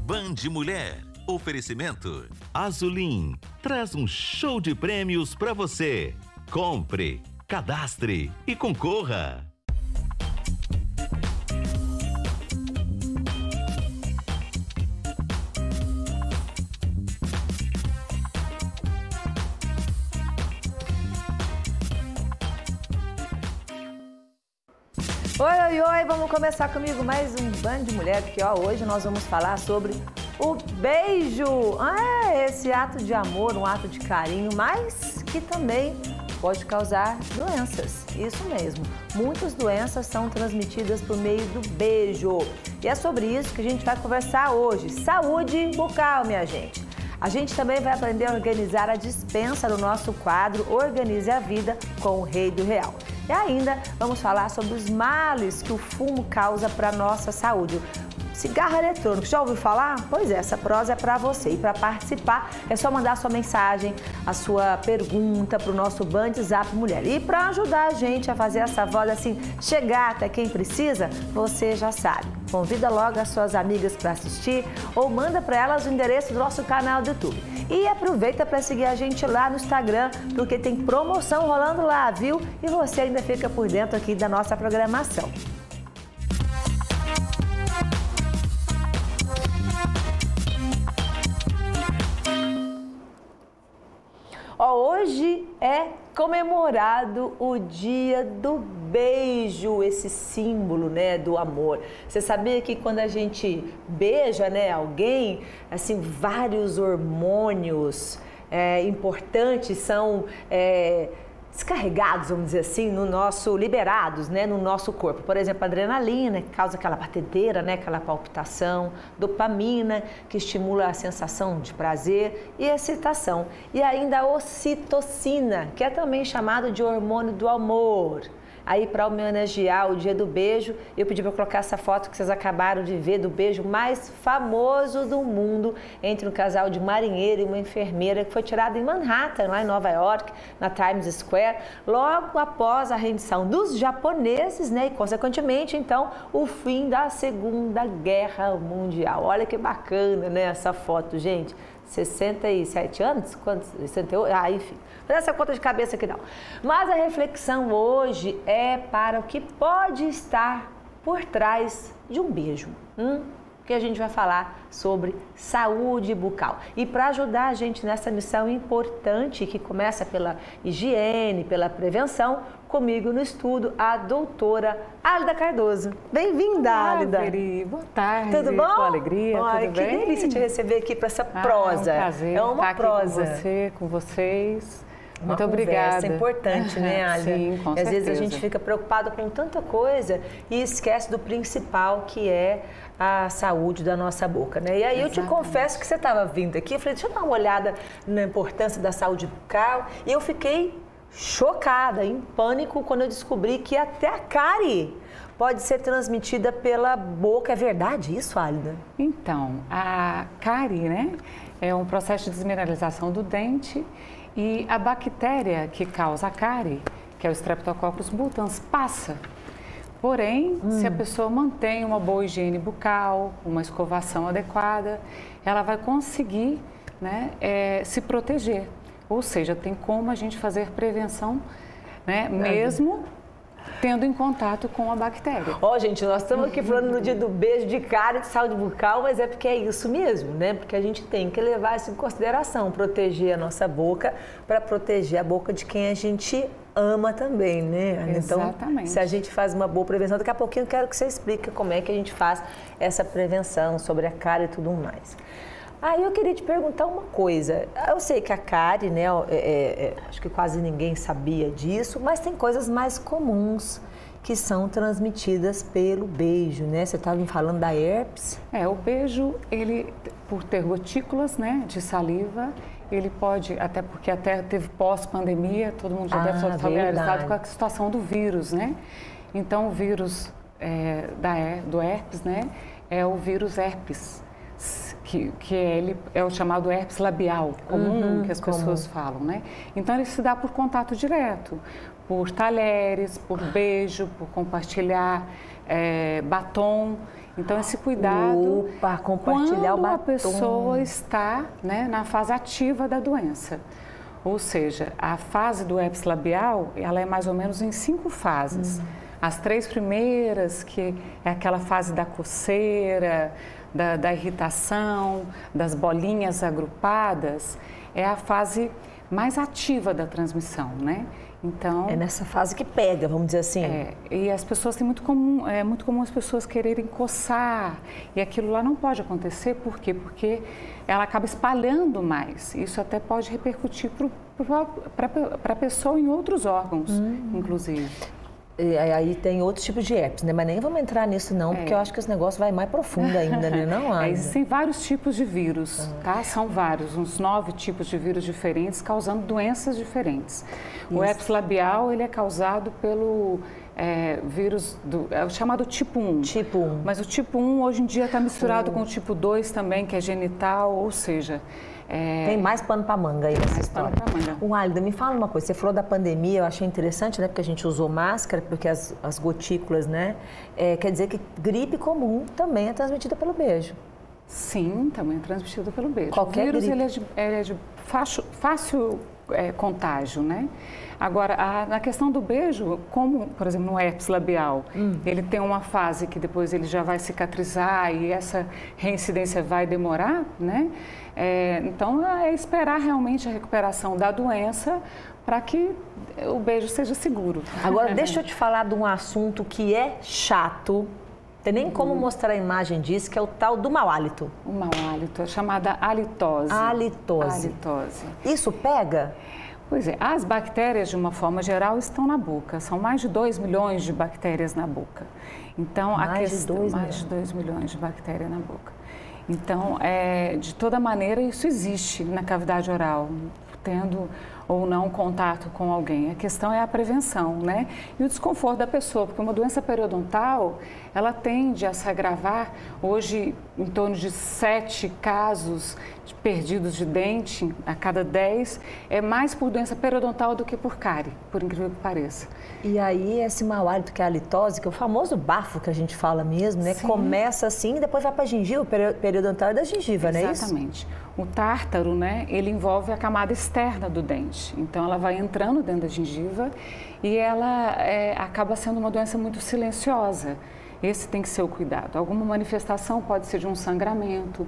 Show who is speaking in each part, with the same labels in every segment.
Speaker 1: Band Mulher. Oferecimento. Azulim traz um show de prêmios para você. Compre, cadastre e concorra.
Speaker 2: Oi, oi, oi, vamos começar comigo mais um Band Mulher, porque hoje nós vamos falar sobre o beijo. Esse ato de amor, um ato de carinho, mas que também pode causar doenças. Isso mesmo, muitas doenças são transmitidas por meio do beijo. E é sobre isso que a gente vai conversar hoje. Saúde bucal, minha gente. A gente também vai aprender a organizar a despensa do nosso quadro Organize a Vida com o Rei do Real. E ainda vamos falar sobre os males que o fumo causa para a nossa saúde. Cigarro eletrônico, já ouviu falar? Pois é, essa prosa é para você. E para participar é só mandar sua mensagem, a sua pergunta para o nosso Band Zap Mulher. E para ajudar a gente a fazer essa voz assim, chegar até quem precisa, você já sabe. Convida logo as suas amigas para assistir ou manda para elas o endereço do nosso canal do YouTube. E aproveita para seguir a gente lá no Instagram, porque tem promoção rolando lá, viu? E você ainda fica por dentro aqui da nossa programação. Hoje é comemorado o Dia do Beijo, esse símbolo, né, do amor. Você sabia que quando a gente beija, né, alguém, assim, vários hormônios importantes são descarregados, vamos dizer assim, liberados, né, no nosso corpo. Por exemplo, a adrenalina, que causa aquela batedeira, né, aquela palpitação, dopamina, que estimula a sensação de prazer e excitação. E ainda a ocitocina, que é também chamado de hormônio do amor. Aí, para homenagear o Dia do Beijo, eu pedi para colocar essa foto que vocês acabaram de ver do beijo mais famoso do mundo entre um casal de marinheiro e uma enfermeira que foi tirado em Manhattan, lá em Nova York, na Times Square, logo após a rendição dos japoneses, né? E, consequentemente, então, o fim da Segunda Guerra Mundial. Olha que bacana, né, essa foto, gente. 67 anos? Quantos? 68? Enfim. Mas essa conta de cabeça aqui não. Mas a reflexão hoje é para o que pode estar por trás de um beijo. Porque a gente vai falar sobre saúde bucal. E para ajudar a gente nessa missão importante, que começa pela higiene, pela prevenção, comigo no estudo, a doutora Álida Cardoso. Bem-vinda, Álida.
Speaker 3: Boa tarde.
Speaker 2: Tudo bom?
Speaker 3: Com alegria, tudo bem?
Speaker 2: Que delícia te receber aqui para essa prosa.
Speaker 3: É um prazer estar
Speaker 2: prosa.
Speaker 3: aqui com você, com vocês. Muito
Speaker 2: Uma
Speaker 3: obrigada.
Speaker 2: Conversa importante, né, Álida?
Speaker 3: Sim, com certeza.
Speaker 2: Às vezes a gente fica preocupado com tanta coisa e esquece do principal, que é a saúde da nossa boca, né? E aí eu te confesso que você estava vindo aqui, eu falei, deixa eu dar uma olhada na importância da saúde bucal, e eu fiquei chocada, em pânico, quando eu descobri que até a cárie pode ser transmitida pela boca. É verdade isso, Álida?
Speaker 3: Então, a cárie, né, é um processo de desmineralização do dente e a bactéria que causa a cárie, que é o Streptococcus mutans, passa. Porém, se a pessoa mantém uma boa higiene bucal, uma escovação adequada, ela vai conseguir, né, se proteger. Ou seja, tem como a gente fazer prevenção, né, mesmo tendo em contato com a bactéria.
Speaker 2: Gente, nós estamos aqui falando no Dia do Beijo, de cárie, de saúde bucal, mas é porque é isso mesmo, né? Porque a gente tem que levar isso em consideração, proteger a nossa boca para proteger a boca de quem a gente ama também, né?
Speaker 3: Exatamente.
Speaker 2: Então, se a gente faz uma boa prevenção, daqui a pouquinho eu quero que você explique como é que a gente faz essa prevenção sobre a cárie e tudo mais. Aí eu queria te perguntar uma coisa. Eu sei que a cárie, né, acho que quase ninguém sabia disso, mas tem coisas mais comuns que são transmitidas pelo beijo, né? Você estava me falando da herpes.
Speaker 3: O beijo, ele, por ter gotículas, né, de saliva, ele pode, até porque até teve pós-pandemia, todo mundo já deve estar familiarizado com a situação do vírus, né? Então, o vírus do herpes, né, é o vírus herpes, que ele é o chamado herpes labial, comum, que as pessoas falam, né? Então, ele se dá por contato direto, por talheres, por beijo, por compartilhar batom. Então, esse cuidado
Speaker 2: compartilhar
Speaker 3: quando
Speaker 2: o batom.
Speaker 3: a pessoa está, né, na fase ativa da doença. Ou seja, a fase do herpes labial, ela é mais ou menos em 5 fases. As 3 primeiras, que é aquela fase da coceira, da irritação, das bolinhas agrupadas, é a fase mais ativa da transmissão, né? Então,
Speaker 2: é nessa fase que pega, vamos dizer assim.
Speaker 3: E as pessoas têm muito comum as pessoas quererem coçar, e aquilo lá não pode acontecer, por quê? Porque ela acaba espalhando mais. Isso até pode repercutir para a pessoa em outros órgãos, inclusive.
Speaker 2: E aí tem outros tipos de herpes, né? Mas nem vamos entrar nisso não, porque eu acho que esse negócio vai mais profundo ainda, né? Não,
Speaker 3: existem vários tipos de vírus, tá? São vários, uns 9 tipos de vírus diferentes, causando doenças diferentes. O herpes labial, ele é causado pelo vírus é o chamado tipo 1.
Speaker 2: Tipo 1.
Speaker 3: Mas o tipo 1 hoje em dia está misturado com o tipo 2 também, que é genital, ou seja...
Speaker 2: Tem mais pano para manga aí nessa história. Álida, me fala uma coisa, você falou da pandemia, eu achei interessante, né? Porque a gente usou máscara, porque as gotículas, né? Quer dizer que gripe comum também é transmitida pelo beijo.
Speaker 3: Sim, também é transmitida pelo beijo.
Speaker 2: Qualquer
Speaker 3: o vírus
Speaker 2: gripe.
Speaker 3: Ele é de fácil contágio, né? Agora, na questão do beijo, como, por exemplo, no herpes labial, ele tem uma fase que depois ele já vai cicatrizar e essa reincidência vai demorar, né? Então, é esperar realmente a recuperação da doença para que o beijo seja seguro.
Speaker 2: Agora, deixa eu te falar de um assunto que é chato. Tem nem como mostrar a imagem disso, que é o tal do mau hálito.
Speaker 3: O mau hálito é chamada halitose.
Speaker 2: Halitose. Isso pega?
Speaker 3: Pois é, as bactérias, de uma forma geral, estão na boca. São mais de 2 milhões de bactérias na boca. Então, mais de 2 milhões de bactérias na boca. Então, de toda maneira, isso existe na cavidade oral, tendo ou não contato com alguém. A questão é a prevenção, né? E o desconforto da pessoa, porque uma doença periodontal, ela tende a se agravar. Hoje, em torno de 7 casos perdidos de dente a cada 10, é mais por doença periodontal do que por cárie, por incrível que pareça.
Speaker 2: E aí, esse mau hálito, que é a halitose, que é o famoso bafo que a gente fala mesmo, né?
Speaker 3: Sim.
Speaker 2: Começa assim e depois vai para a gengiva, o periodontal é da gengiva, não é isso?
Speaker 3: Exatamente. O tártaro, né, ele envolve a camada externa do dente. Então, ela vai entrando dentro da gengiva e ela acaba sendo uma doença muito silenciosa. Esse tem que ser o cuidado. Alguma manifestação pode ser de um sangramento,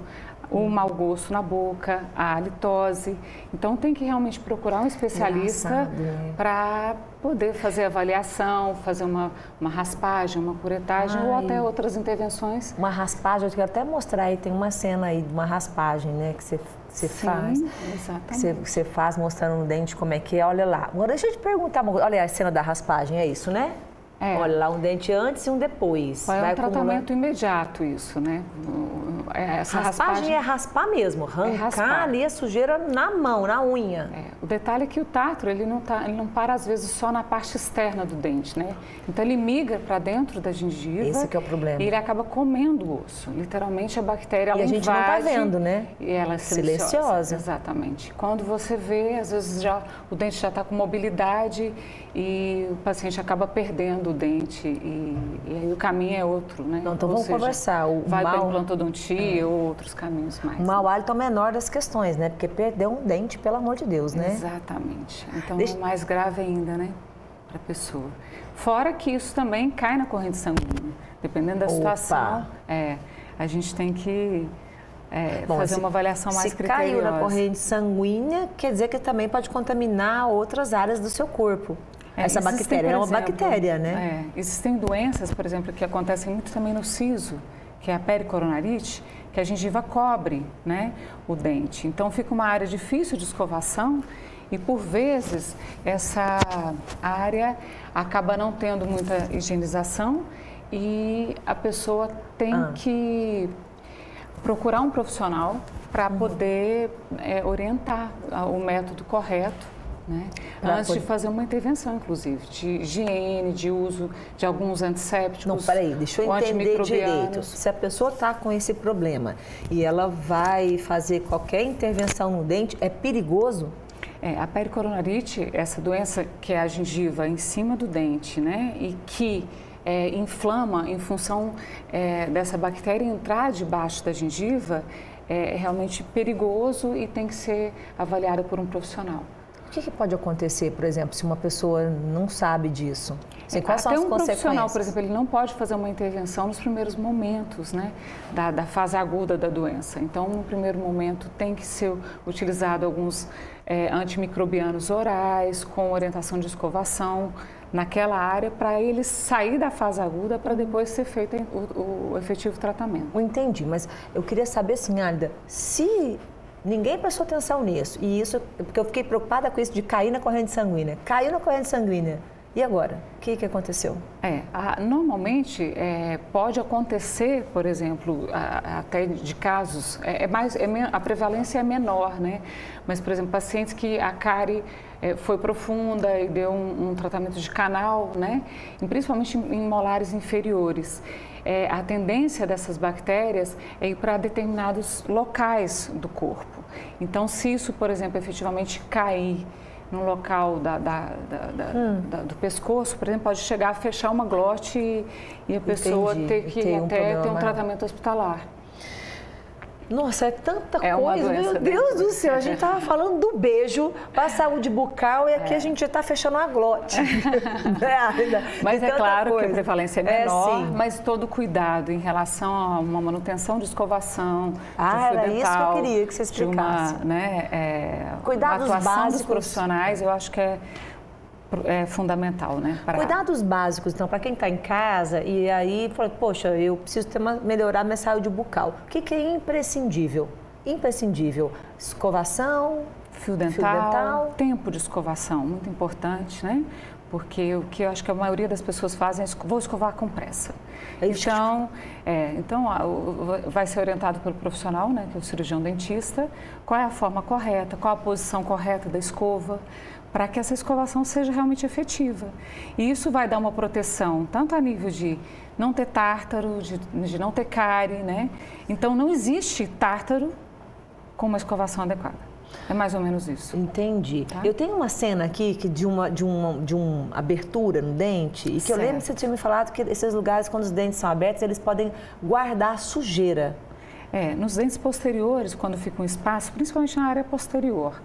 Speaker 3: o mau gosto na boca, a halitose. Então, tem que realmente procurar um especialista para poder fazer avaliação, fazer uma raspagem, uma curetagem ou até outras intervenções.
Speaker 2: Uma raspagem, eu quero até mostrar aí, tem uma cena aí de uma raspagem, né, que você faz.
Speaker 3: Exatamente.
Speaker 2: Você faz mostrando no dente como é que é, olha lá. Agora, deixa eu te perguntar uma coisa, olha a cena da raspagem, é isso, né? Olha lá, um dente antes e um depois.
Speaker 3: É um tratamento imediato isso, né?
Speaker 2: Essa raspagem é raspar mesmo, arrancar ali a sujeira na mão, na unha.
Speaker 3: O detalhe é que o tártaro, ele não para às vezes só na parte externa do dente, né? Então ele migra para dentro da gengiva.
Speaker 2: Esse que é o problema.
Speaker 3: E ele acaba comendo o osso. Literalmente a bactéria, ela
Speaker 2: invade. E a gente não está vendo, né?
Speaker 3: E ela é silenciosa. Exatamente. Quando você vê, às vezes o dente já está com mobilidade e o paciente acaba perdendo o dente e aí o caminho é outro, né?
Speaker 2: Então vamos conversar.
Speaker 3: Vai para a implantodontia ou outros caminhos mais.
Speaker 2: O mau hálito é o menor das questões, né? Porque perdeu um dente, pelo amor de Deus, né?
Speaker 3: Exatamente. Então é mais grave ainda, né? Para a pessoa. Fora que isso também cai na corrente sanguínea. Dependendo da situação, a gente tem que fazer uma avaliação mais criteriosa.
Speaker 2: Se caiu na corrente sanguínea, quer dizer que também pode contaminar outras áreas do seu corpo. Essa bactéria é uma bactéria, né?
Speaker 3: Existem doenças, por exemplo, que acontecem muito também no siso, que é a pericoronarite, que a gengiva cobre, né, o dente. Então, fica uma área difícil de escovação e, por vezes, essa área acaba não tendo muita higienização e a pessoa tem que procurar um profissional para poder orientar o método correto, né? Antes de fazer uma intervenção, inclusive, de higiene, de uso de alguns antissépticos.
Speaker 2: Não, peraí, deixa eu entender direito. Se a pessoa está com esse problema e ela vai fazer qualquer intervenção no dente, é perigoso?
Speaker 3: A pericoronarite, essa doença que é a gengiva em cima do dente, né? E que inflama em função dessa bactéria entrar debaixo da gengiva, é realmente perigoso e tem que ser avaliada por um profissional.
Speaker 2: O que pode acontecer, por exemplo, se uma pessoa não sabe disso? Assim, quais são as consequências?
Speaker 3: Profissional, por exemplo, ele não pode fazer uma intervenção nos primeiros momentos, né, da fase aguda da doença. Então, no primeiro momento, tem que ser utilizado alguns antimicrobianos orais, com orientação de escovação naquela área, para ele sair da fase aguda, para depois ser feito o efetivo tratamento.
Speaker 2: Eu entendi, mas eu queria saber, assim, Álida, se ninguém prestou atenção nisso, e isso, porque eu fiquei preocupada com isso de cair na corrente sanguínea. Caiu na corrente sanguínea, e agora? O que aconteceu?
Speaker 3: Normalmente pode acontecer, por exemplo, até de casos, a prevalência é menor, né? Mas, por exemplo, pacientes que a cárie foi profunda e deu um tratamento de canal, né? E principalmente em molares inferiores. A tendência dessas bactérias é ir para determinados locais do corpo. Então, se isso, por exemplo, efetivamente cair no local do pescoço, por exemplo, pode chegar a fechar uma glote e a pessoa ter que ter um tratamento hospitalar.
Speaker 2: Nossa, é tanta
Speaker 3: coisa,
Speaker 2: meu Deus do céu, a gente estava falando do beijo para a saúde bucal e aqui a gente já está fechando a glote.
Speaker 3: Mas é claro que a prevalência é menor, mas todo cuidado em relação a uma manutenção de escovação, de fio dental,
Speaker 2: era isso que eu queria que você explicasse.
Speaker 3: Cuidados básicos dos profissionais, eu acho que é fundamental, né?
Speaker 2: Cuidados básicos, então, para quem está em casa e aí fala, poxa, eu preciso melhorar minha saúde bucal. O que é imprescindível? Imprescindível. Escovação,
Speaker 3: fio dental, tempo de escovação, muito importante, né? Porque o que eu acho que a maioria das pessoas fazem é vou escovar com pressa. Então, vai ser orientado pelo profissional, né, que é o cirurgião dentista, qual é a forma correta, qual a posição correta da escova, para que essa escovação seja realmente efetiva. E isso vai dar uma proteção, tanto a nível de não ter tártaro, de não ter cárie, né? Então, não existe tártaro com uma escovação adequada. É mais ou menos isso.
Speaker 2: Entendi. Tá? Eu tenho uma cena aqui de uma abertura no dente e que eu lembro que você tinha me falado que esses lugares, quando os dentes são abertos, eles podem guardar sujeira.
Speaker 3: Nos dentes posteriores, quando fica um espaço, principalmente na área posterior,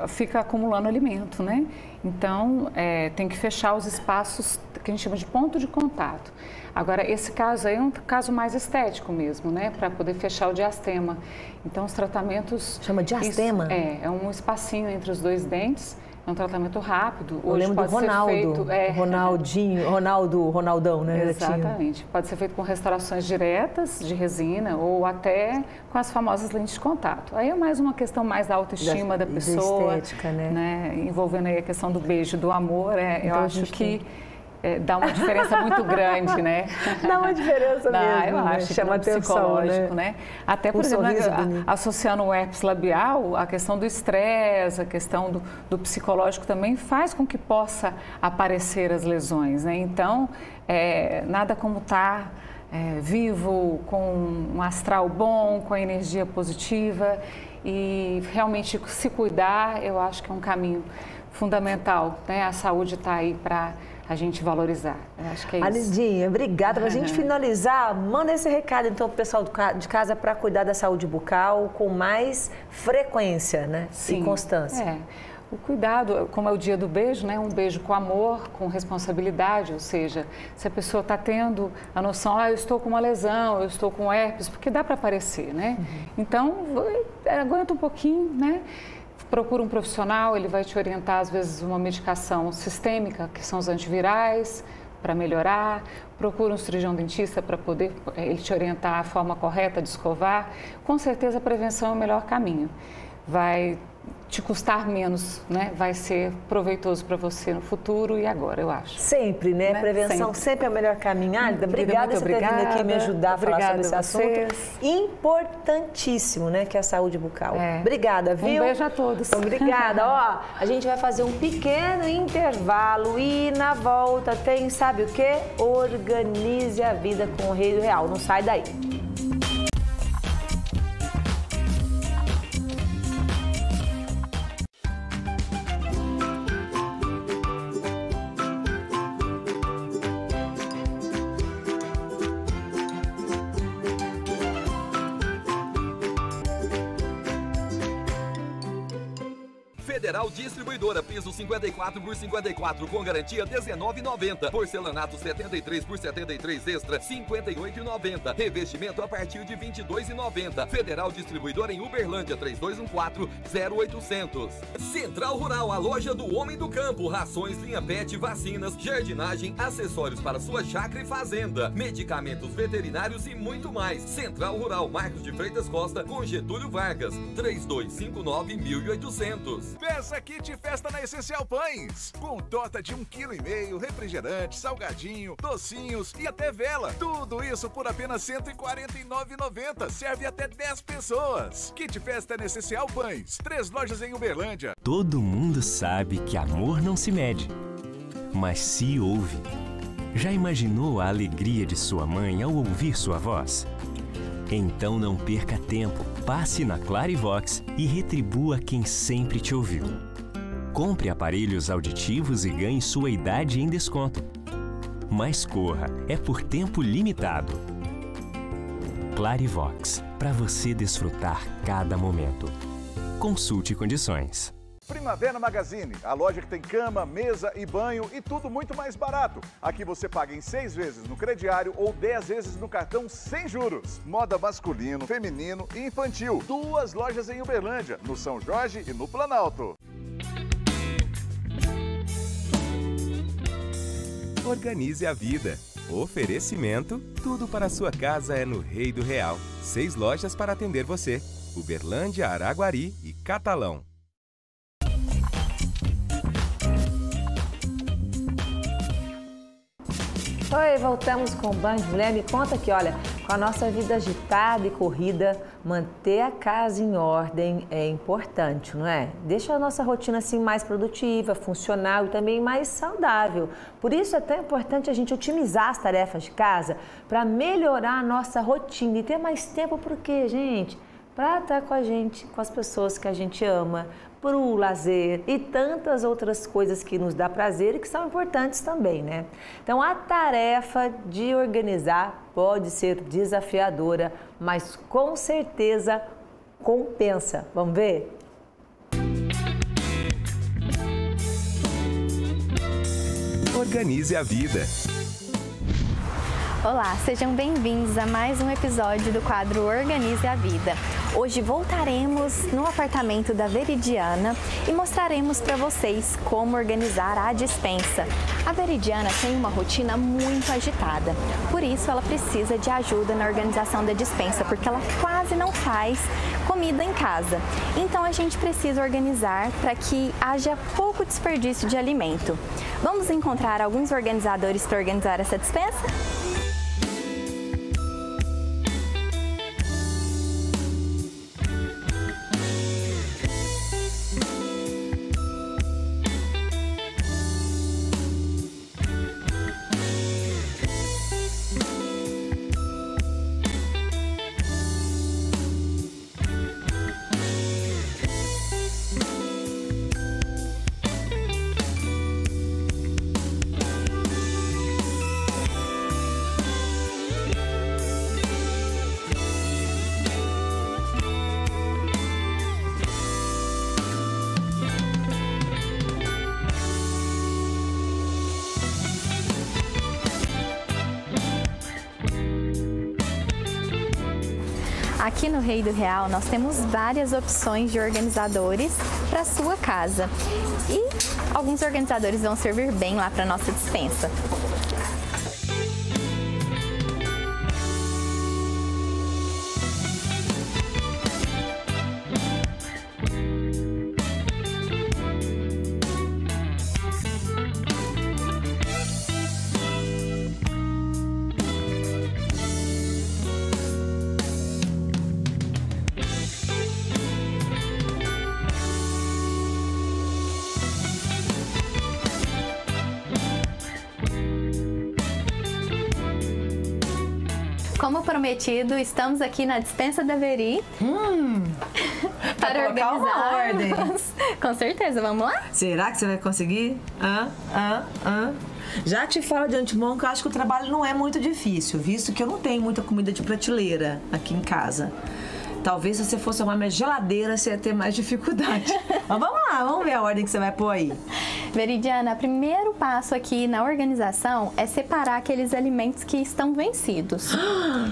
Speaker 3: fica acumulando alimento, né? Então, tem que fechar os espaços que a gente chama de ponto de contato. Agora, esse caso aí é um caso mais estético mesmo, né? Para poder fechar o diastema. Então, os tratamentos...
Speaker 2: Chama diastema?
Speaker 3: É um espacinho entre os dois dentes. É um tratamento rápido.
Speaker 2: Eu lembro do Ronaldo, Ronaldão, né?
Speaker 3: Exatamente. Pode ser feito com restaurações diretas de resina ou até com as famosas lentes de contato. Aí é mais uma questão mais da autoestima da pessoa.
Speaker 2: Da estética, né?
Speaker 3: Envolvendo aí a questão do beijo, do amor. Eu acho que dá uma diferença muito grande, né?
Speaker 2: Dá uma diferença mesmo,
Speaker 3: eu acho, chama atenção, psicológico, né? Até, por exemplo, associando o herpes labial, a questão do estresse, a questão do psicológico também faz com que possa aparecer as lesões, né? Então, nada como estar vivo, com um astral bom, com a energia positiva e realmente se cuidar, eu acho que é um caminho fundamental, né? A saúde está aí para a gente valorizar. Eu acho que é isso.
Speaker 2: Alidinha, obrigada. Para a gente finalizar, manda esse recado então para o pessoal de casa para cuidar da saúde bucal com mais frequência, né?
Speaker 3: Sim.
Speaker 2: E constância.
Speaker 3: O cuidado, como é o dia do beijo, né? Um beijo com amor, com responsabilidade, ou seja, se a pessoa está tendo a noção, eu estou com uma lesão, eu estou com herpes, porque dá para aparecer, né? Então, aguenta um pouquinho, né? Procura um profissional, ele vai te orientar, às vezes, uma medicação sistêmica, que são os antivirais, para melhorar. Procura um cirurgião dentista para poder ele te orientar a forma correta de escovar. Com certeza, a prevenção é o melhor caminho. Vai te custar menos, né? Vai ser proveitoso para você no futuro e agora, eu acho.
Speaker 2: Sempre, né? Prevenção sempre é o melhor caminho. Álida, obrigada por ter vindo aqui me ajudar a falar sobre esse assunto. Importantíssimo, né? Que é a saúde bucal. Obrigada, viu?
Speaker 3: Um beijo a todos.
Speaker 2: Obrigada. Ó, a gente vai fazer um pequeno intervalo e na volta tem, sabe o quê? Organize a vida com o Rei do Real. Não sai daí.
Speaker 4: Federal Distribuidora, piso 54 por 54 com garantia R$19,90. Porcelanato 73 por 73 extra R$58,90. Revestimento a partir de R$22,90. Federal Distribuidora em Uberlândia 3214-0800. Central Rural, a loja do homem do campo. Rações, linha pet, vacinas, jardinagem, acessórios para sua chácara e fazenda, medicamentos veterinários e muito mais. Central Rural, Marcos de Freitas Costa com Getúlio Vargas 3259-1800.
Speaker 5: Peça kit festa na Essencial Pães, com torta de 1,5 kg, refrigerante, salgadinho, docinhos e até vela. Tudo isso por apenas R$ 149,90. Serve até 10 pessoas. Kit festa na Essencial Pães. 3 lojas em Uberlândia.
Speaker 6: Todo mundo sabe que amor não se mede, mas se ouve. Já imaginou a alegria de sua mãe ao ouvir sua voz? Então não perca tempo, passe na Clarivox e retribua quem sempre te ouviu. Compre aparelhos auditivos e ganhe sua idade em desconto. Mas corra, é por tempo limitado. Clarivox, para você desfrutar cada momento. Consulte condições.
Speaker 5: Primavera Magazine, a loja que tem cama, mesa e banho e tudo muito mais barato. Aqui você paga em 6 vezes no crediário ou 10 vezes no cartão sem juros. Moda masculino, feminino e infantil. 2 lojas em Uberlândia, no São Jorge e no Planalto.
Speaker 7: Organize a vida. Oferecimento, tudo para a sua casa é no Rei do Real. 6 lojas para atender você. Uberlândia, Araguari e Catalão.
Speaker 2: Oi, voltamos com o Band Mulher. Me conta aqui, olha, com a nossa vida agitada e corrida, manter a casa em ordem é importante, não é? Deixa a nossa rotina assim mais produtiva, funcional e também mais saudável. Por isso é tão importante a gente otimizar as tarefas de casa para melhorar a nossa rotina e ter mais tempo por quê, gente? Para estar com a gente, com as pessoas que a gente ama, para o lazer e tantas outras coisas que nos dá prazer e que são importantes também, né? Então, a tarefa de organizar pode ser desafiadora, mas com certeza compensa. Vamos ver?
Speaker 7: Organize a vida.
Speaker 8: Olá, sejam bem-vindos a mais um episódio do quadro Organize a Vida. Hoje voltaremos no apartamento da Veridiana e mostraremos para vocês como organizar a despensa. A Veridiana tem uma rotina muito agitada, por isso ela precisa de ajuda na organização da despensa, porque ela quase não faz comida em casa. Então a gente precisa organizar para que haja pouco desperdício de alimento. Vamos encontrar alguns organizadores para organizar essa despensa? Aqui no Rei do Real nós temos várias opções de organizadores para a sua casa e alguns organizadores vão servir bem lá para a nossa despensa. Como prometido, estamos aqui na despensa da Veri para organizarmos. Com certeza, vamos lá?
Speaker 2: Será que você vai conseguir? Já te falo de antemão que eu acho que o trabalho não é muito difícil, visto que eu não tenho muita comida de prateleira aqui em casa. Talvez se você fosse uma geladeira, você ia ter mais dificuldade. Mas vamos lá, lá, vamos ver a ordem que você vai pôr aí.
Speaker 8: Veridiana, o primeiro passo aqui na organização é separar aqueles alimentos que estão vencidos.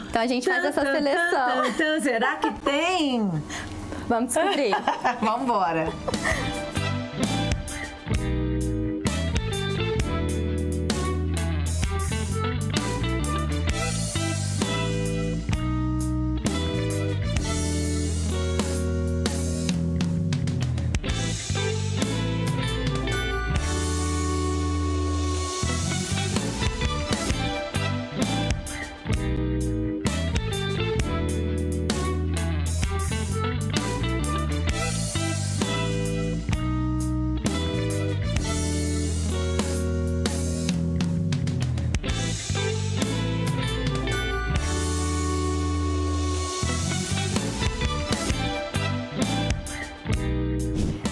Speaker 8: Então a gente faz essa seleção.
Speaker 2: Será que tem?
Speaker 8: Vamos descobrir.
Speaker 2: Vamos embora.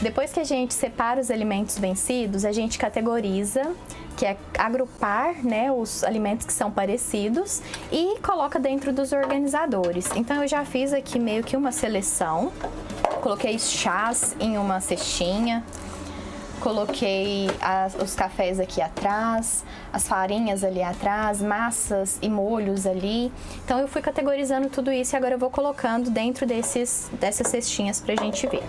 Speaker 8: Depois que a gente separa os alimentos vencidos, a gente categoriza, que é agrupar, né, os alimentos que são parecidos e coloca dentro dos organizadores. Então eu já fiz aqui meio que uma seleção, coloquei chás em uma cestinha, coloquei os cafés aqui atrás, as farinhas ali atrás, massas e molhos ali. Então eu fui categorizando tudo isso e agora eu vou colocando dentro dessas cestinhas pra gente ver.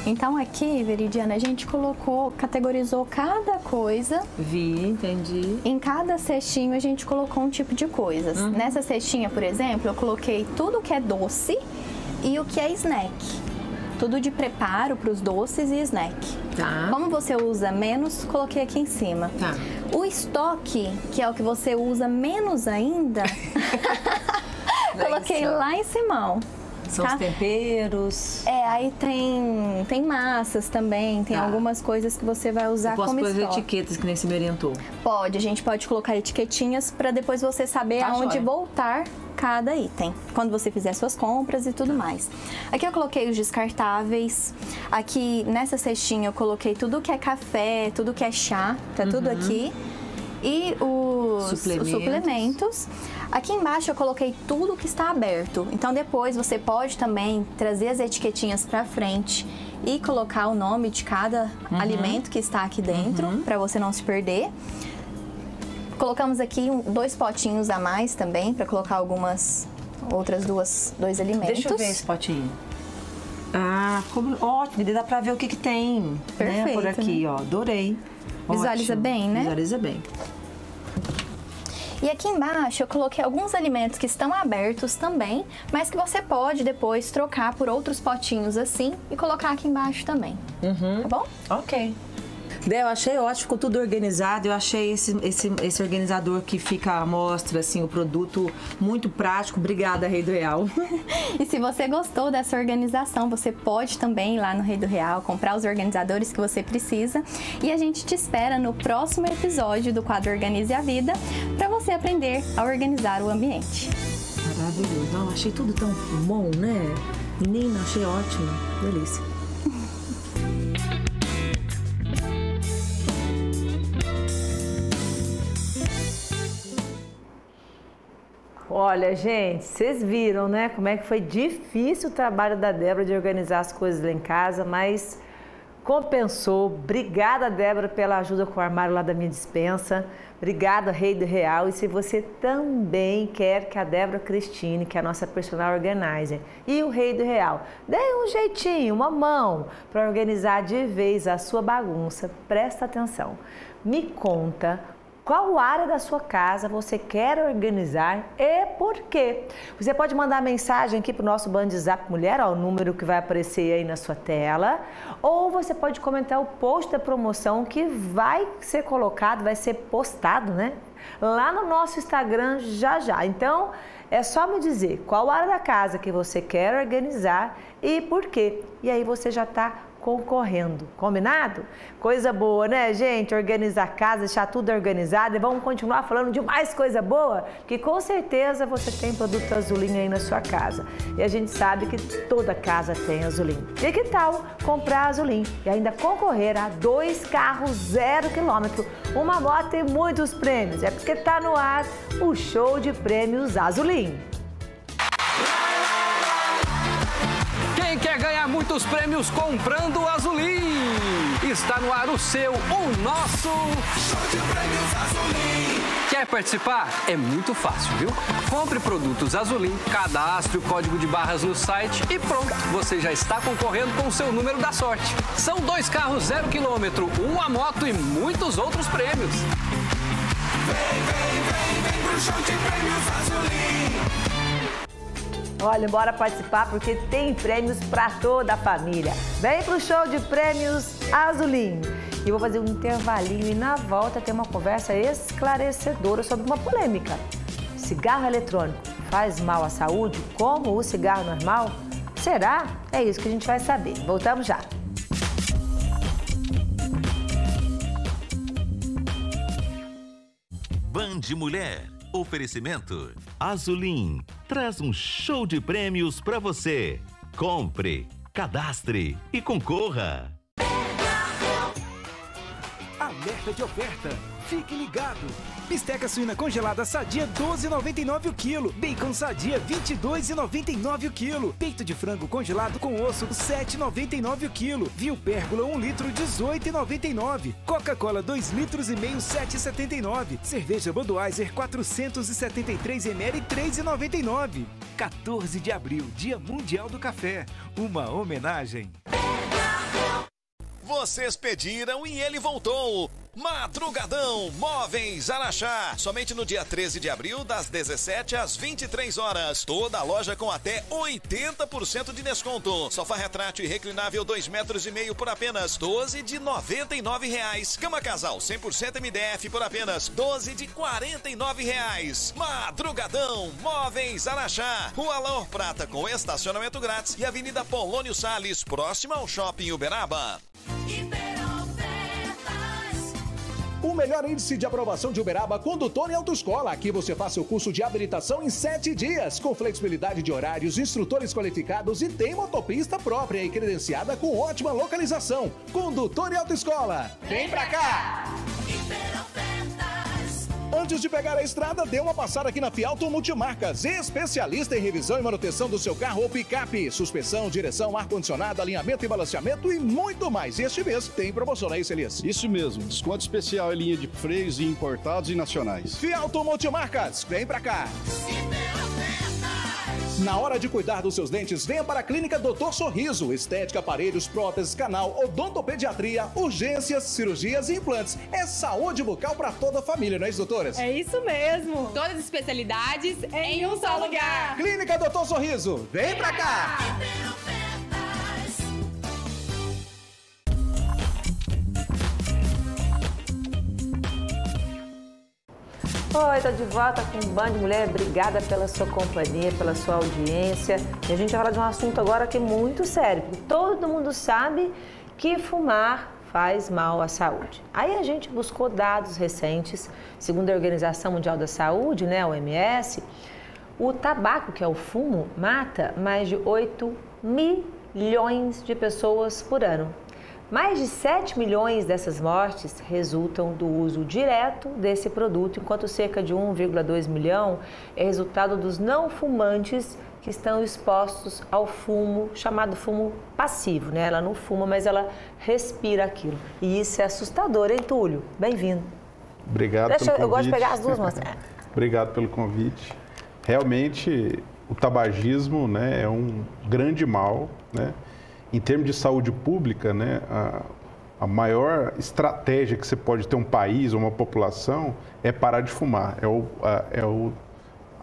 Speaker 8: Então aqui, Veridiana, a gente categorizou cada coisa.
Speaker 2: Vi, entendi.
Speaker 8: Em cada cestinho a gente colocou um tipo de coisas. Nessa cestinha, por exemplo, eu coloquei tudo que é doce e o que é snack. Tudo de preparo para os doces e snack.
Speaker 2: Tá.
Speaker 8: Como você usa menos, coloquei aqui em cima.
Speaker 2: Tá.
Speaker 8: O estoque, que é o que você usa menos ainda, coloquei lá em cima.
Speaker 2: São os temperos.
Speaker 8: Aí tem massas também, tem algumas coisas que você vai usar como estoque.
Speaker 2: Posso pôr as etiquetas que nem se me orientou?
Speaker 8: Pode, a gente pode colocar etiquetinhas para depois você saber aonde voltar cada item, quando você fizer suas compras e tudo mais. Aqui eu coloquei os descartáveis, aqui nessa cestinha eu coloquei tudo que é café, tudo que é chá, tá tudo aqui. E os suplementos. Aqui embaixo eu coloquei tudo que está aberto. Então depois você pode também trazer as etiquetinhas para frente e colocar o nome de cada alimento que está aqui dentro, para você não se perder. Colocamos aqui 2 potinhos a mais também, para colocar algumas outras dois alimentos.
Speaker 2: Deixa eu ver esse potinho. Ah, como ótimo, dá pra ver o que tem.
Speaker 8: Perfeito,
Speaker 2: né? Por aqui, ó, adorei.
Speaker 8: Visualiza bem, né?
Speaker 2: Visualiza bem.
Speaker 8: E aqui embaixo eu coloquei alguns alimentos que estão abertos também, mas que você pode depois trocar por outros potinhos assim e colocar aqui embaixo também. Tá bom?
Speaker 2: Ok. Eu achei ótimo, ficou tudo organizado. Eu achei esse organizador que fica à mostra, assim, o produto muito prático. Obrigada, Rei do Real.
Speaker 8: E se você gostou dessa organização, você pode também ir lá no Rei do Real, comprar os organizadores que você precisa. E a gente te espera no próximo episódio do quadro Organize a Vida, para você aprender a organizar o ambiente.
Speaker 2: Maravilhoso. Não, achei tudo tão bom, né? Menina, achei ótimo. Delícia. Olha, gente, vocês viram, né, como é que foi difícil o trabalho da Débora de organizar as coisas lá em casa, mas compensou. Obrigada, Débora, pela ajuda com o armário lá da minha despensa. Obrigada, Rei do Real. E se você também quer que a Débora Cristine, que é a nossa personal organizer, e o Rei do Real, dê um jeitinho, uma mão para organizar de vez a sua bagunça, presta atenção. Me conta qual área da sua casa você quer organizar e por quê. Você pode mandar mensagem aqui para o nosso Band Zap Mulher, ó, o número que vai aparecer aí na sua tela, ou você pode comentar o post da promoção que vai ser colocado, vai ser postado, né? Lá no nosso Instagram já. Então, é só me dizer qual área da casa que você quer organizar e por quê. E aí você já está concorrendo, combinado? Coisa boa, né, gente? Organizar a casa, deixar tudo organizado e vamos continuar falando de mais coisa boa, que com certeza você tem produto Azulim aí na sua casa. E a gente sabe que toda casa tem Azulim. E que tal comprar Azulim e ainda concorrer a 2 carros 0 km, uma moto e muitos prêmios? É porque tá no ar o show de prêmios Azulim.
Speaker 9: Quem quer ganhar muitos prêmios comprando Azulim? Está no ar o seu, o nosso Show de Prêmios Azulim. Quer participar? É muito fácil, viu? Compre produtos Azulim, cadastre o código de barras no site e pronto, você já está concorrendo com o seu número da sorte. São 2 carros 0 km, uma moto e muitos outros prêmios. Vem pro Show de Prêmios Azulim.
Speaker 2: Olha, bora participar porque tem prêmios para toda a família. Vem pro Show de Prêmios Azulim. E vou fazer um intervalinho e na volta ter uma conversa esclarecedora sobre uma polêmica. Cigarro eletrônico faz mal à saúde como o cigarro normal? Será? É isso que a gente vai saber. Voltamos já.
Speaker 1: Band Mulher. Oferecimento Azulim traz um show de prêmios para você. Compre, cadastre e concorra.
Speaker 10: Alerta de oferta. Fique ligado. Bisteca suína congelada sadia 12,99 o quilo. Bacon sadia 22,99 o quilo. Peito de frango congelado com osso 7,99 o quilo. Vinho Pérgola 1 litro 18,99. Coca-Cola 2 litros e meio 7,79. Cerveja Budweiser 473 ml 3,99. 14 de abril, Dia Mundial do Café. Uma homenagem.
Speaker 11: Vocês pediram e ele voltou. Madrugadão Móveis Araxá. Somente no dia 13 de abril, das 17 às 23 horas. Toda a loja com até 80% de desconto. Sofá retrátil e reclinável 2,5 metros por apenas R$12 de R$ 99. Cama casal 100% MDF por apenas R$12 de R$ 49. Madrugadão Móveis Araxá. Rua Laor Prata com estacionamento grátis e Avenida Polônio Salles, próxima ao Shopping Uberaba.
Speaker 12: O melhor índice de aprovação de Uberaba, Condutor e Autoescola. Aqui você faz seu curso de habilitação em 7 dias, com flexibilidade de horários, instrutores qualificados e tem motopista própria e credenciada com ótima localização. Condutor e Autoescola. Vem pra cá! Antes de pegar a estrada, dê uma passada aqui na Fialto Multimarcas, especialista em revisão e manutenção do seu carro ou picape, suspensão, direção, ar-condicionado, alinhamento e balanceamento e muito mais. E este mês tem promoção, não é isso, Elias?
Speaker 13: Isso mesmo, desconto especial em linha de freios e importados e nacionais.
Speaker 12: Fialto Multimarcas, vem pra cá! Na hora de cuidar dos seus dentes, venha para a Clínica Doutor Sorriso. Estética, aparelhos, próteses, canal, odontopediatria, urgências, cirurgias e implantes. É saúde bucal para toda a família, não é isso, doutoras?
Speaker 14: É isso mesmo. Todas as especialidades em um só lugar.
Speaker 12: Clínica Doutor Sorriso, vem pra cá!
Speaker 2: Oi, tô de volta com o Band Mulher. Obrigada pela sua companhia, pela sua audiência. E a gente vai falar de um assunto agora que é muito sério, porque todo mundo sabe que fumar faz mal à saúde. Aí a gente buscou dados recentes, segundo a Organização Mundial da Saúde, né, a OMS, o tabaco, que é o fumo, mata mais de 8 milhões de pessoas por ano. Mais de 7 milhões dessas mortes resultam do uso direto desse produto, enquanto cerca de 1,2 milhão é resultado dos não fumantes que estão expostos ao fumo, chamado fumo passivo, né? Ela não fuma, mas ela respira aquilo. E isso é assustador, hein, Túlio? Bem-vindo.
Speaker 15: Obrigado pelo convite.
Speaker 2: Eu gosto de pegar as duas mãos.
Speaker 15: Obrigado pelo convite. Realmente, o tabagismo, né, é um grande mal, né? Em termos de saúde pública, né, a maior estratégia que você pode ter um país ou uma população é parar de fumar. É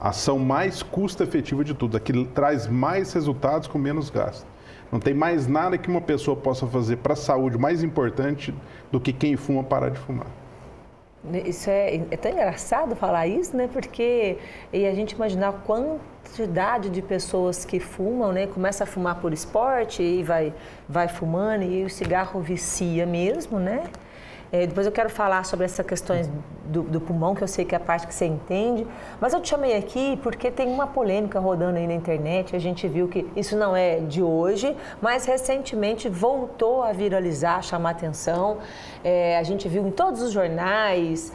Speaker 15: a ação mais custo-efetiva de tudo, a que traz mais resultados com menos gasto. Não tem mais nada que uma pessoa possa fazer para a saúde mais importante do que quem fuma parar de fumar.
Speaker 2: Isso é tão engraçado falar isso, né? Porque a gente imaginar a quantidade de pessoas que fumam, né? Começa a fumar por esporte e vai fumando e o cigarro vicia mesmo, né? Depois eu quero falar sobre essas questões do pulmão, que eu sei que é a parte que você entende. Mas eu te chamei aqui porque tem uma polêmica rodando aí na internet. A gente viu que isso não é de hoje, mas recentemente voltou a viralizar, chamar atenção. A gente viu em todos os jornais,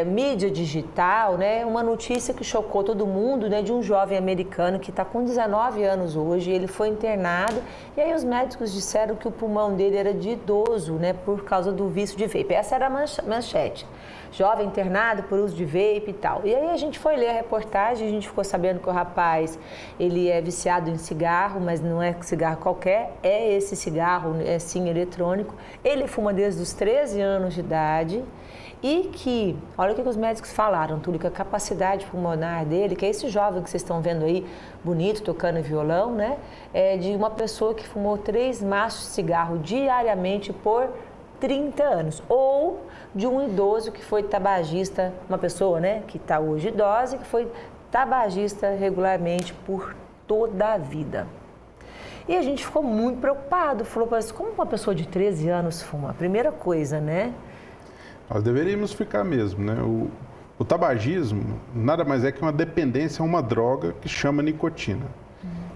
Speaker 2: mídia digital, né, uma notícia que chocou todo mundo, né, de um jovem americano que está com 19 anos hoje. Ele foi internado e aí os médicos disseram que o pulmão dele era de idoso, né, por causa do vício de vape. Essa era a manchete. Jovem internado por uso de vape e tal. E aí a gente foi ler a reportagem, a gente ficou sabendo que o rapaz, ele é viciado em cigarro, mas não é cigarro qualquer, é esse cigarro, é sim eletrônico. Ele fuma desde os 13 anos de idade e que, olha o que os médicos falaram, Túlio, que a capacidade pulmonar dele, que é esse jovem que vocês estão vendo aí, bonito, tocando violão, né? É de uma pessoa que fumou 3 maços de cigarro diariamente por 30 anos, ou de um idoso que foi tabagista, uma pessoa, né, que está hoje idosa e que foi tabagista regularmente por toda a vida. E a gente ficou muito preocupado, falou, mas como uma pessoa de 13 anos fuma? A primeira coisa, né?
Speaker 15: Nós deveríamos ficar mesmo, né? O tabagismo nada mais é que uma dependência a uma droga que chama nicotina.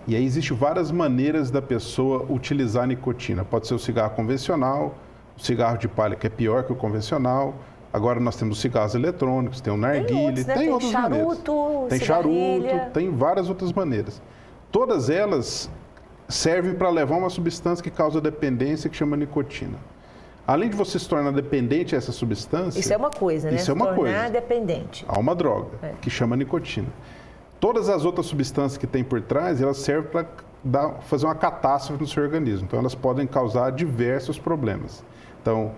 Speaker 15: E aí existem várias maneiras da pessoa utilizar a nicotina. Pode ser o cigarro convencional, o cigarro de palha, que é pior que o convencional. Agora nós temos os cigarros eletrônicos, tem o narguile, tem outras maneiras. Tem charuto, tem várias outras maneiras. Todas elas servem para levar uma substância que causa dependência, que chama nicotina. Além de você se tornar dependente a essa substância...
Speaker 2: Isso é uma coisa, né?
Speaker 15: Isso é uma coisa.
Speaker 2: Tornar dependente.
Speaker 15: Há uma droga, que chama nicotina. Todas as outras substâncias que tem por trás, elas servem para fazer uma catástrofe no seu organismo. Então, elas podem causar diversos problemas. Então,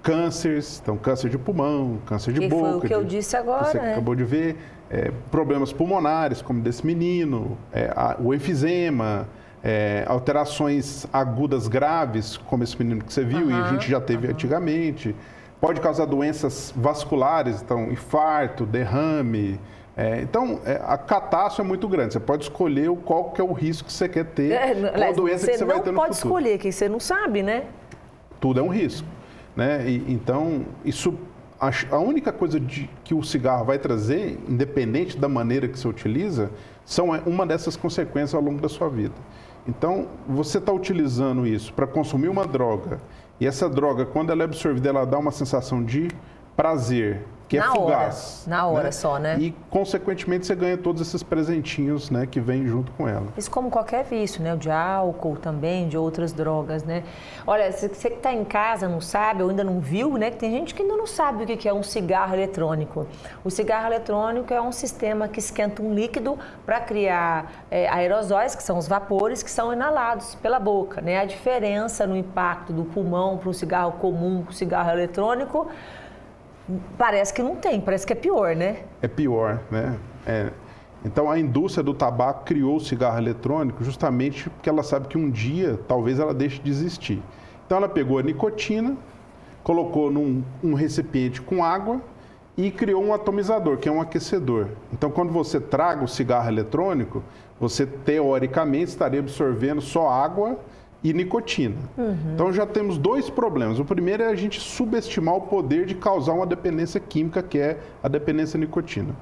Speaker 15: cânceres, câncer de pulmão, câncer de boca.
Speaker 2: Foi o que eu disse agora,
Speaker 15: você acabou de ver. Problemas pulmonares, como desse menino, o enfisema, alterações agudas graves, como esse menino que você viu, e a gente já teve antigamente. Pode causar doenças vasculares, então, infarto, derrame. A catástrofe é muito grande. Você pode escolher qual que é o risco que você quer ter, qual doença que você vai ter no futuro. Você não pode
Speaker 2: escolher, que você não sabe, né?
Speaker 15: Tudo é um risco, né? Então, a única coisa que o cigarro vai trazer, independente da maneira que você utiliza, são uma dessas consequências ao longo da sua vida. Então, você está utilizando isso para consumir uma droga, e essa droga, quando ela é absorvida, ela dá uma sensação de prazer, que é fugaz.
Speaker 2: Na hora só, né?
Speaker 15: E, consequentemente, você ganha todos esses presentinhos, né, que vêm junto com ela.
Speaker 2: Isso como qualquer vício, né? O de álcool também, de outras drogas, né? Olha, você que está em casa não sabe, ou ainda não viu, né? Que tem gente que ainda não sabe o que é um cigarro eletrônico. O cigarro eletrônico é um sistema que esquenta um líquido para criar aerosóis, que são os vapores, que são inalados pela boca, né? A diferença no impacto do pulmão para um cigarro comum, para um cigarro eletrônico, parece que não tem, parece que é pior, né?
Speaker 15: É pior, né? Então, a indústria do tabaco criou o cigarro eletrônico justamente porque ela sabe que um dia, talvez, ela deixe de existir. Então, ela pegou a nicotina, colocou num recipiente com água e criou um atomizador, que é um aquecedor. Então, quando você traga o cigarro eletrônico, você, teoricamente, estaria absorvendo só água e nicotina. Então já temos 2 problemas. O primeiro é a gente subestimar o poder de causar uma dependência química, que é a dependência à nicotina.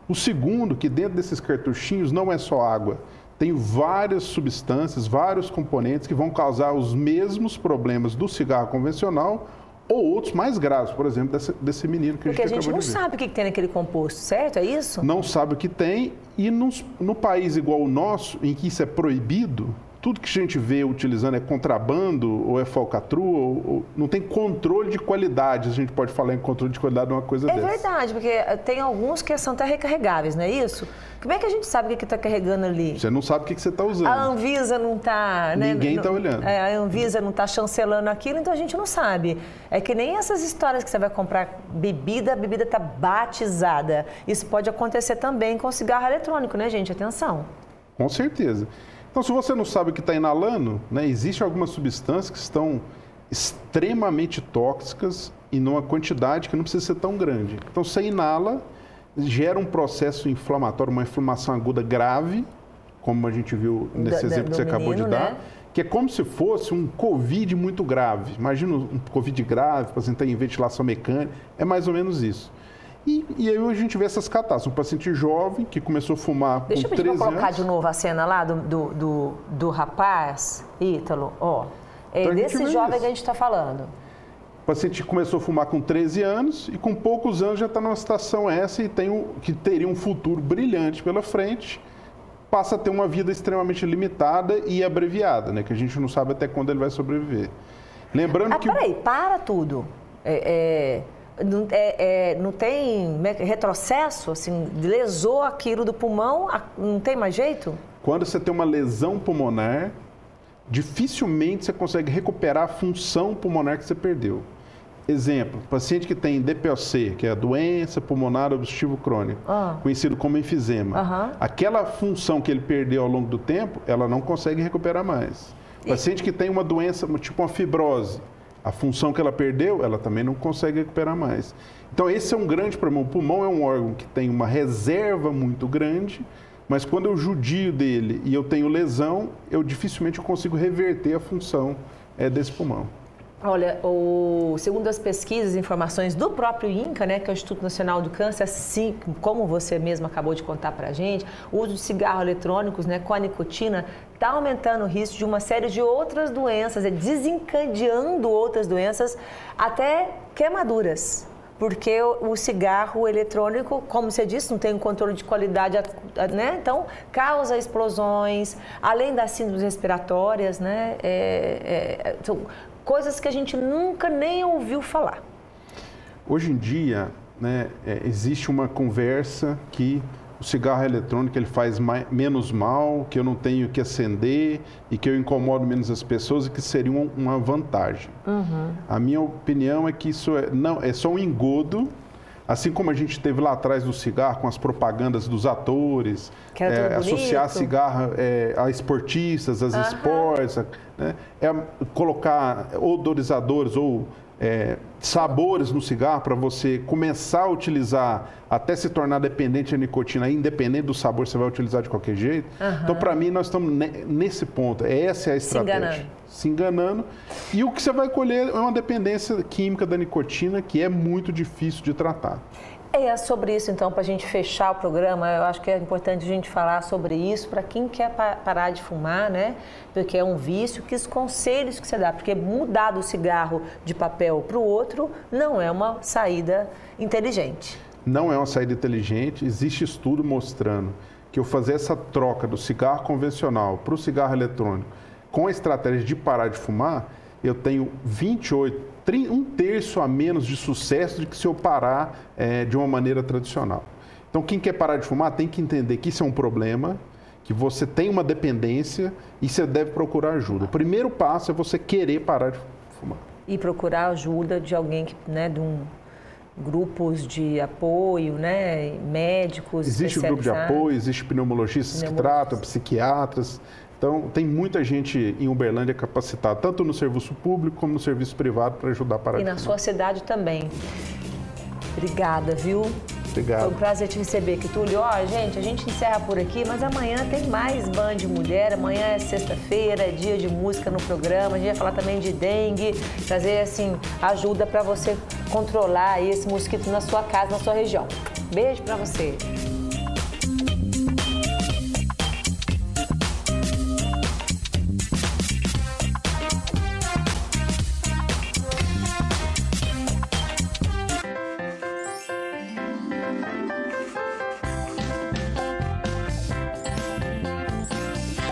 Speaker 15: O segundo, que dentro desses cartuchinhos não é só água, tem várias substâncias, vários componentes que vão causar os mesmos problemas do cigarro convencional ou outros mais graves, por exemplo, desse menino que
Speaker 2: porque
Speaker 15: a gente acabou de ver.
Speaker 2: Porque a gente não sabe o que tem naquele composto, certo? É isso?
Speaker 15: Não sabe o que tem e no país igual o nosso, em que isso é proibido, tudo que a gente vê utilizando é contrabando ou é falcatrua, ou não tem controle de qualidade. A gente pode falar em controle de qualidade de uma coisa dessa.
Speaker 2: É verdade, porque tem alguns que são até recarregáveis, não é isso? Como é que a gente sabe o que está carregando ali?
Speaker 15: Você não sabe o que você está usando.
Speaker 2: A Anvisa não está...
Speaker 15: Ninguém está olhando.
Speaker 2: A Anvisa não está chancelando aquilo, então a gente não sabe. É que nem essas histórias que você vai comprar bebida, a bebida está batizada. Isso pode acontecer também com cigarro eletrônico, né, gente? Atenção.
Speaker 15: Com certeza. Então, se você não sabe o que está inalando, né, existem algumas substâncias que estão extremamente tóxicas e numa quantidade que não precisa ser tão grande. Então, você inala, gera um processo inflamatório, uma inflamação aguda grave, como a gente viu nesse exemplo que você acabou de dar, que é como se fosse um Covid muito grave. Imagina um Covid grave, o paciente está em ventilação mecânica, é mais ou menos isso. E aí a gente vê essas catástrofes. Um paciente jovem que começou a fumar com 13 anos. Deixa eu
Speaker 2: colocar de novo a cena lá do rapaz, Ítalo. Ó, é desse jovem que a gente está falando.
Speaker 15: O paciente começou a fumar com 13 anos e com poucos anos já está numa situação essa e que teria um futuro brilhante pela frente, passa a ter uma vida extremamente limitada e abreviada, né? Que a gente não sabe até quando ele vai sobreviver. Lembrando que...
Speaker 2: Peraí, para tudo. Não tem retrocesso, assim, lesou aquilo do pulmão, não tem mais jeito?
Speaker 15: Quando você tem uma lesão pulmonar, dificilmente você consegue recuperar a função pulmonar que você perdeu. Exemplo, paciente que tem DPOC, que é a doença pulmonar obstrutiva crônica, conhecido como enfisema. Aquela função que ele perdeu ao longo do tempo, ela não consegue recuperar mais. Paciente que tem uma doença, tipo uma fibrose, a função que ela perdeu, ela também não consegue recuperar mais. Então, esse é um grande problema. O pulmão é um órgão que tem uma reserva muito grande, mas quando eu judio dele e eu tenho lesão, eu dificilmente consigo reverter a função desse pulmão.
Speaker 2: Olha, segundo as pesquisas e informações do próprio INCA, né, que é o Instituto Nacional do Câncer, assim como você mesmo acabou de contar para a gente, o uso de cigarros eletrônicos, né, com a nicotina está aumentando o risco de uma série de outras doenças, desencadeando outras doenças, até queimaduras. Porque o cigarro eletrônico, como você disse, não tem um controle de qualidade, né? Então causa explosões, além das síndromes respiratórias, né? São coisas que a gente nunca nem ouviu falar.
Speaker 15: Hoje em dia, né, existe uma conversa que o cigarro eletrônico ele faz menos mal, que eu não tenho que acender e que eu incomodo menos as pessoas e que seria uma vantagem. A minha opinião é que isso é só um engodo, assim como a gente teve lá atrás do cigarro com as propagandas dos atores, associar cigarro a esportistas, às esportes, né, colocar odorizadores ou sabores no cigarro para você começar a utilizar até se tornar dependente da nicotina, independente do sabor, você vai utilizar de qualquer jeito. Então, para mim, nós estamos nesse ponto. Essa é a estratégia. Se enganando. E o que você vai colher é uma dependência química da nicotina que é muito difícil de tratar.
Speaker 2: É sobre isso, então, para a gente fechar o programa, eu acho que é importante a gente falar sobre isso para quem quer parar de fumar, né? Porque é um vício, que os conselhos que você dá, porque mudar do cigarro de papel para o outro não é uma saída inteligente.
Speaker 15: Não é uma saída inteligente, existe estudo mostrando que eu fazer essa troca do cigarro convencional para o cigarro eletrônico com a estratégia de parar de fumar, eu tenho 1 terço a menos de sucesso do que se eu parar de uma maneira tradicional. Então, quem quer parar de fumar tem que entender que isso é um problema, que você tem uma dependência e você deve procurar ajuda. O primeiro passo é você querer parar de fumar. E
Speaker 2: procurar ajuda de alguém que, né, grupos de apoio, né, médicos.
Speaker 15: Existe um grupo de apoio, existe pneumologistas que tratam, psiquiatras. Então, tem muita gente em Uberlândia capacitada, tanto no serviço público como no serviço privado, para ajudar a parar de fumar.
Speaker 2: E na sua cidade também. Obrigada, viu?
Speaker 15: Obrigado.
Speaker 2: Foi um prazer te receber aqui, Túlio. Gente, a gente encerra por aqui, mas amanhã tem mais Band Mulher. Amanhã é sexta-feira, é dia de música no programa. A gente vai falar também de dengue, trazer, assim, ajuda para você controlar esse mosquito na sua casa, na sua região. Beijo para você.